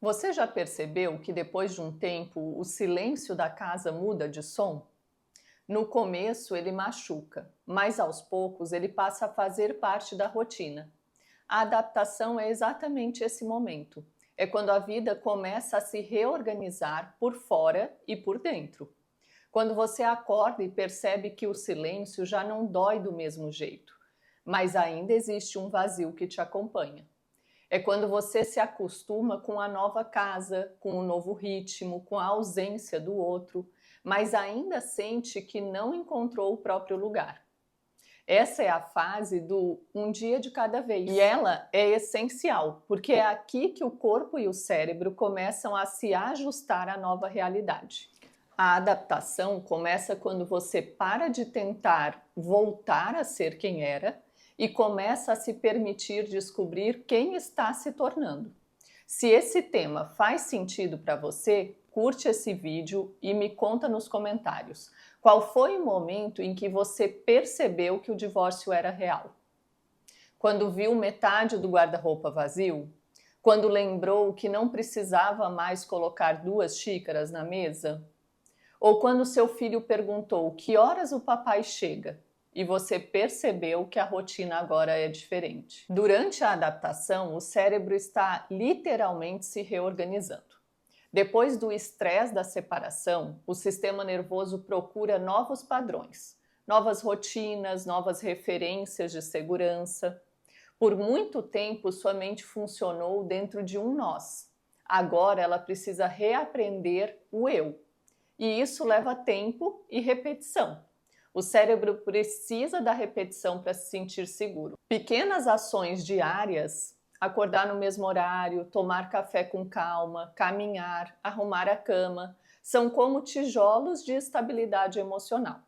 Você já percebeu que depois de um tempo o silêncio da casa muda de som? No começo ele machuca, mas aos poucos ele passa a fazer parte da rotina. A adaptação é exatamente esse momento. É quando a vida começa a se reorganizar por fora e por dentro. Quando você acorda e percebe que o silêncio já não dói do mesmo jeito, mas ainda existe um vazio que te acompanha. É quando você se acostuma com a nova casa, com o novo ritmo, com a ausência do outro, mas ainda sente que não encontrou o próprio lugar. Essa é a fase do um dia de cada vez. E ela é essencial, porque é aqui que o corpo e o cérebro começam a se ajustar à nova realidade. A adaptação começa quando você para de tentar voltar a ser quem era e começa a se permitir descobrir quem está se tornando. Se esse tema faz sentido para você, curte esse vídeo e me conta nos comentários qual foi o momento em que você percebeu que o divórcio era real. Quando viu metade do guarda-roupa vazio? Quando lembrou que não precisava mais colocar 2 xícaras na mesa? Ou quando seu filho perguntou que horas o papai chega e você percebeu que a rotina agora é diferente? Durante a adaptação, o cérebro está literalmente se reorganizando. Depois do estresse da separação, o sistema nervoso procura novos padrões, novas rotinas, novas referências de segurança. Por muito tempo, sua mente funcionou dentro de um nós. Agora ela precisa reaprender o eu. E isso leva tempo e repetição. O cérebro precisa da repetição para se sentir seguro. Pequenas ações diárias, acordar no mesmo horário, tomar café com calma, caminhar, arrumar a cama, são como tijolos de estabilidade emocional.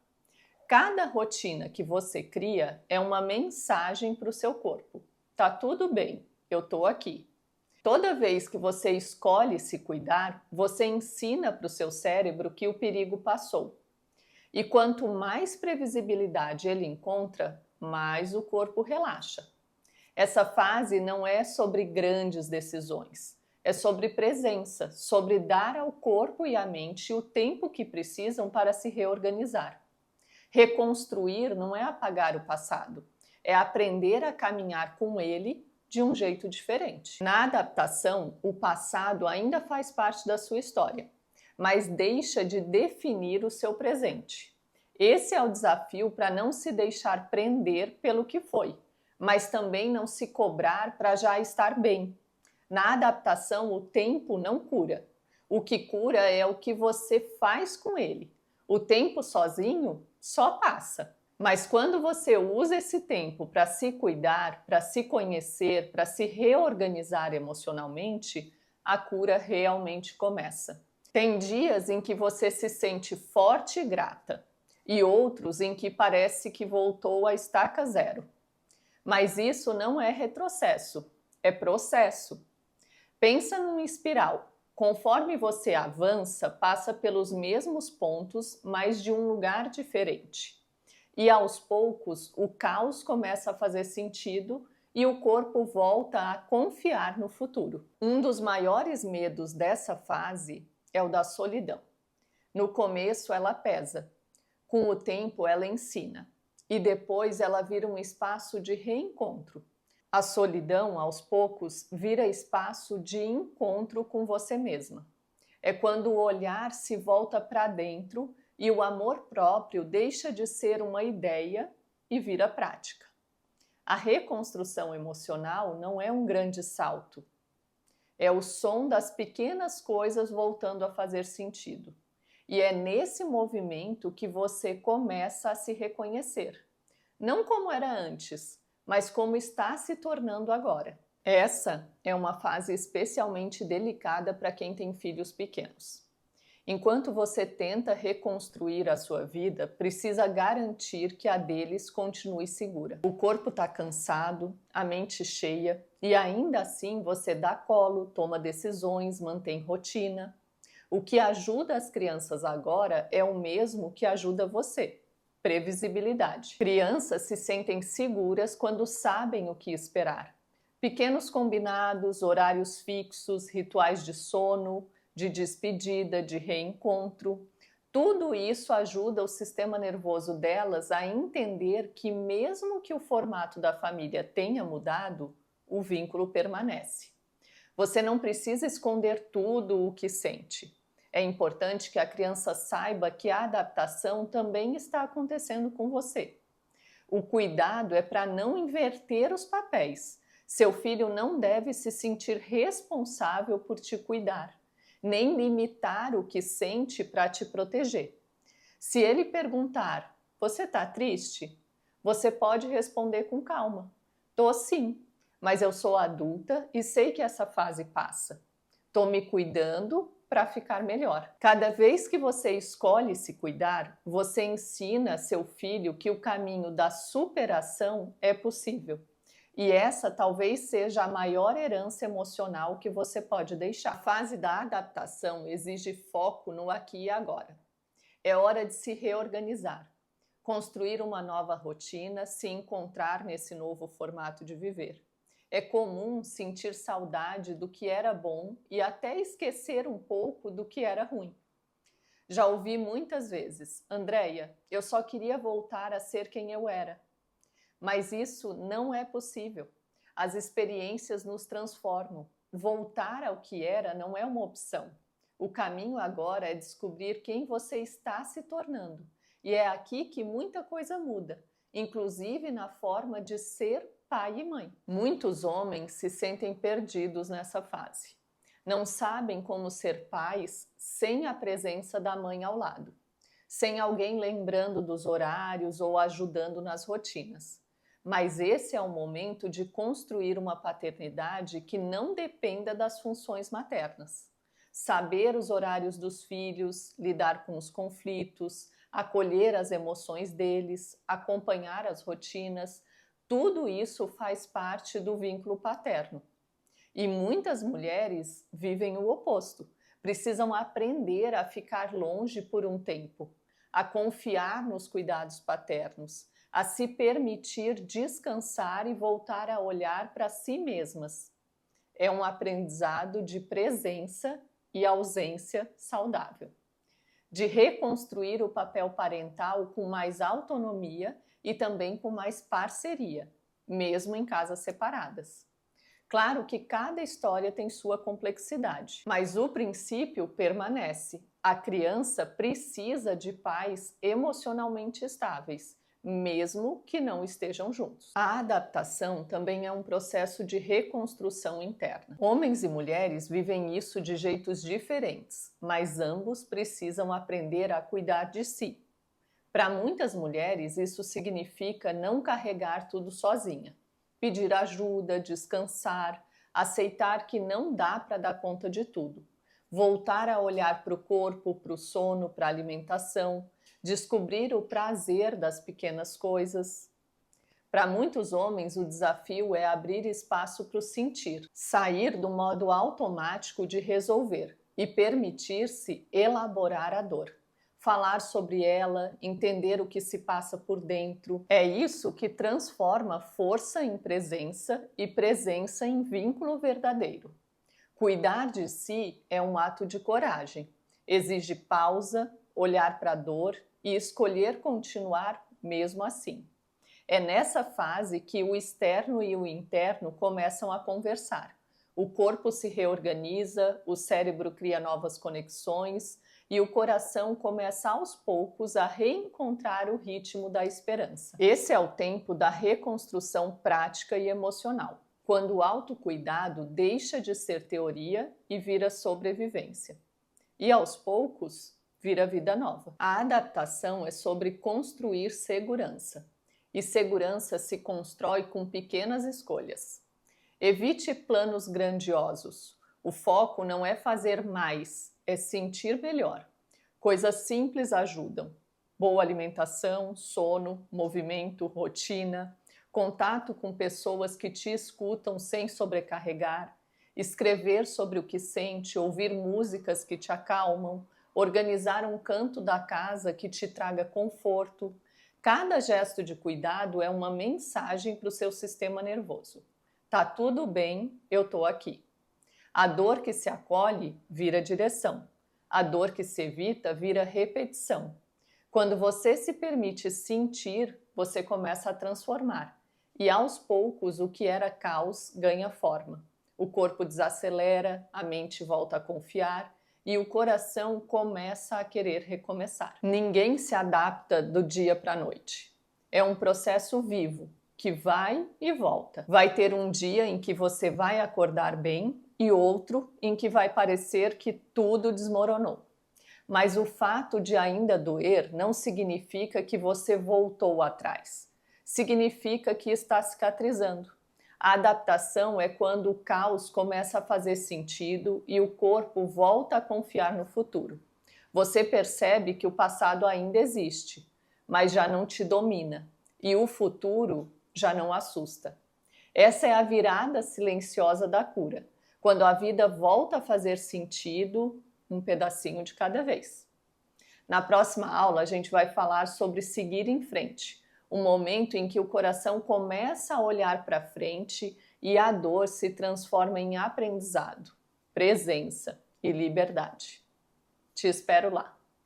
Cada rotina que você cria é uma mensagem para o seu corpo. Tá tudo bem, eu tô aqui. Toda vez que você escolhe se cuidar, você ensina para o seu cérebro que o perigo passou. E quanto mais previsibilidade ele encontra, mais o corpo relaxa. Essa fase não é sobre grandes decisões, é sobre presença, sobre dar ao corpo e à mente o tempo que precisam para se reorganizar. Reconstruir não é apagar o passado, é aprender a caminhar com ele de um jeito diferente. Na adaptação, o passado ainda faz parte da sua história, mas deixa de definir o seu presente. Esse é o desafio para não se deixar prender pelo que foi, mas também não se cobrar para já estar bem. Na adaptação, o tempo não cura. O que cura é o que você faz com ele. O tempo sozinho só passa. Mas quando você usa esse tempo para se cuidar, para se conhecer, para se reorganizar emocionalmente, a cura realmente começa. Tem dias em que você se sente forte e grata, e outros em que parece que voltou à estaca zero. Mas isso não é retrocesso, é processo. Pensa numa espiral. Conforme você avança, passa pelos mesmos pontos, mas de um lugar diferente. E aos poucos, o caos começa a fazer sentido e o corpo volta a confiar no futuro. Um dos maiores medos dessa fase é o da solidão. No começo ela pesa, com o tempo ela ensina e depois ela vira um espaço de reencontro. A solidão, aos poucos, vira espaço de encontro com você mesma. É quando o olhar se volta para dentro e o amor próprio deixa de ser uma ideia e vira prática. A reconstrução emocional não é um grande salto. É o som das pequenas coisas voltando a fazer sentido. E é nesse movimento que você começa a se reconhecer. Não como era antes, mas como está se tornando agora. Essa é uma fase especialmente delicada para quem tem filhos pequenos. Enquanto você tenta reconstruir a sua vida, precisa garantir que a deles continue segura. O corpo está cansado, a mente cheia, e ainda assim você dá colo, toma decisões, mantém rotina. O que ajuda as crianças agora é o mesmo que ajuda você: previsibilidade. Crianças se sentem seguras quando sabem o que esperar. Pequenos combinados, horários fixos, rituais de sono, de despedida, de reencontro. Tudo isso ajuda o sistema nervoso delas a entender que, mesmo que o formato da família tenha mudado, o vínculo permanece. Você não precisa esconder tudo o que sente. É importante que a criança saiba que a adaptação também está acontecendo com você. O cuidado é para não inverter os papéis. Seu filho não deve se sentir responsável por te cuidar, nem limitar o que sente para te proteger. Se ele perguntar, você está triste? Você pode responder com calma, tô sim, mas eu sou adulta e sei que essa fase passa. Tô me cuidando para ficar melhor. Cada vez que você escolhe se cuidar, você ensina seu filho que o caminho da superação é possível. E essa talvez seja a maior herança emocional que você pode deixar. A fase da adaptação exige foco no aqui e agora. É hora de se reorganizar, construir uma nova rotina, se encontrar nesse novo formato de viver. É comum sentir saudade do que era bom e até esquecer um pouco do que era ruim. Já ouvi muitas vezes, Andréia, eu só queria voltar a ser quem eu era. Mas isso não é possível. As experiências nos transformam. Voltar ao que era não é uma opção. O caminho agora é descobrir quem você está se tornando. E é aqui que muita coisa muda, inclusive na forma de ser pai e mãe. Muitos homens se sentem perdidos nessa fase. Não sabem como ser pais sem a presença da mãe ao lado, sem alguém lembrando dos horários ou ajudando nas rotinas. Mas esse é o momento de construir uma paternidade que não dependa das funções maternas. Saber os horários dos filhos, lidar com os conflitos, acolher as emoções deles, acompanhar as rotinas, tudo isso faz parte do vínculo paterno. E muitas mulheres vivem o oposto, precisam aprender a ficar longe por um tempo, a confiar nos cuidados paternos, a se permitir descansar e voltar a olhar para si mesmas. É um aprendizado de presença e ausência saudável, de reconstruir o papel parental com mais autonomia e também com mais parceria, mesmo em casas separadas. Claro que cada história tem sua complexidade, mas o princípio permanece. A criança precisa de pais emocionalmente estáveis, mesmo que não estejam juntos. A adaptação também é um processo de reconstrução interna. Homens e mulheres vivem isso de jeitos diferentes, mas ambos precisam aprender a cuidar de si. Para muitas mulheres, isso significa não carregar tudo sozinha, pedir ajuda, descansar, aceitar que não dá para dar conta de tudo, voltar a olhar para o corpo, para o sono, para a alimentação, descobrir o prazer das pequenas coisas. Para muitos homens, o desafio é abrir espaço para o sentir, sair do modo automático de resolver e permitir-se elaborar a dor. Falar sobre ela, entender o que se passa por dentro. É isso que transforma força em presença e presença em vínculo verdadeiro. Cuidar de si é um ato de coragem. Exige pausa, olhar para a dor e escolher continuar mesmo assim. É nessa fase que o externo e o interno começam a conversar. O corpo se reorganiza, o cérebro cria novas conexões e o coração começa aos poucos a reencontrar o ritmo da esperança. Esse é o tempo da reconstrução prática e emocional, quando o autocuidado deixa de ser teoria e vira sobrevivência. E aos poucos, vira vida nova. A adaptação é sobre construir segurança. E segurança se constrói com pequenas escolhas. Evite planos grandiosos. O foco não é fazer mais, é sentir melhor. Coisas simples ajudam. Boa alimentação, sono, movimento, rotina, contato com pessoas que te escutam sem sobrecarregar, escrever sobre o que sente, ouvir músicas que te acalmam, organizar um canto da casa que te traga conforto. Cada gesto de cuidado é uma mensagem para o seu sistema nervoso. Tá tudo bem, eu tô aqui. A dor que se acolhe vira direção. A dor que se evita vira repetição. Quando você se permite sentir, você começa a transformar. E aos poucos, o que era caos ganha forma. O corpo desacelera, a mente volta a confiar e o coração começa a querer recomeçar. Ninguém se adapta do dia para a noite. É um processo vivo, que vai e volta. Vai ter um dia em que você vai acordar bem e outro em que vai parecer que tudo desmoronou. Mas o fato de ainda doer não significa que você voltou atrás. Significa que está cicatrizando. A adaptação é quando o caos começa a fazer sentido e o corpo volta a confiar no futuro. Você percebe que o passado ainda existe, mas já não te domina, e o futuro já não assusta. Essa é a virada silenciosa da cura, quando a vida volta a fazer sentido, um pedacinho de cada vez. Na próxima aula, a gente vai falar sobre seguir em frente, um momento em que o coração começa a olhar para frente e a dor se transforma em aprendizado, presença e liberdade. Te espero lá!